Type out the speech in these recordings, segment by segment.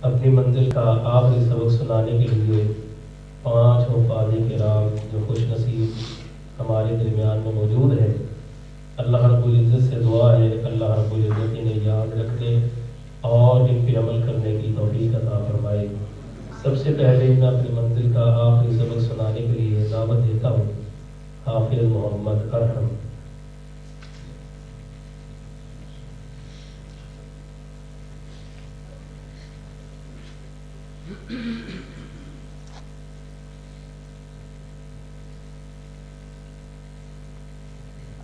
अपनी मंजिल का आखिरी सबक सुनाने के लिए पाँच वफ़ादी किराम जो खुश नसीब हमारे दरमियान में मौजूद है। अल्लाह रब्बुल इज़्ज़त से दुआ है अल्लाह रब्बुल इज़्ज़त इन्हें याद रखने और इन पे अमल करने की तौफीक अता फरमाए। सबसे पहले मैं अपनी मंजिल का आखिरी सबक सुनाने के लिए दावत देता हूँ हाफिज़ मोहम्मद अरहम।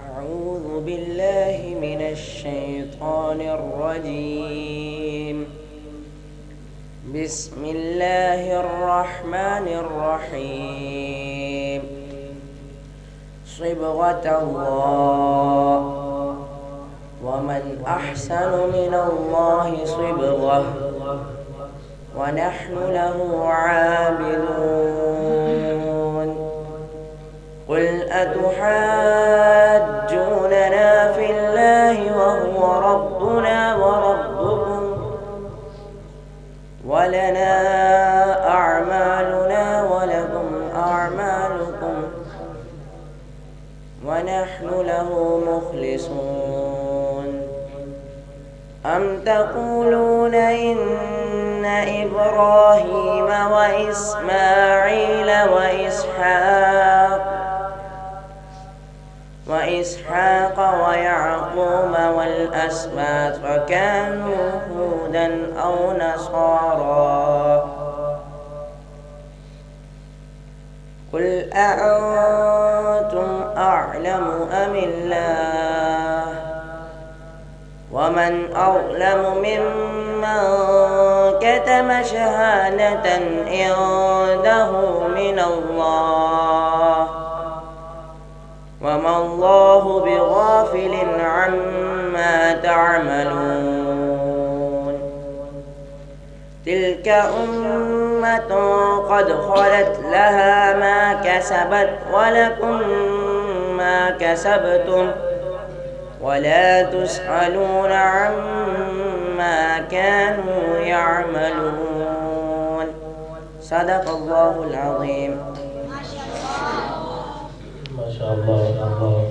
أعوذ بالله من الشيطان الرجيم. بسم الله الرحمن الرحيم. صبغة الله ومن أحسن من الله صبغة ونحن له عابدون. قل أتحاجوننا في الله وهو ربنا وربكم ولنا أعمالنا ولكم أعمالكم ونحن له مخلصون. أم تقولون إن إبراهيم وإسماعيل وإسحاق ويعقوب والأسباط فكانوا هودا أو نصارى. قل أأنتم أعلم أم الله؟ ومن أظلم ممن كتم شهادة عنده من الله وما الله بغافل عما تعملون. تلك أمة قد خلت لها ما كسبت ولكم ما كسبتم ولا تسألون عما كانوا يعملون. صدق الله العظيم. माशाअल्लाह।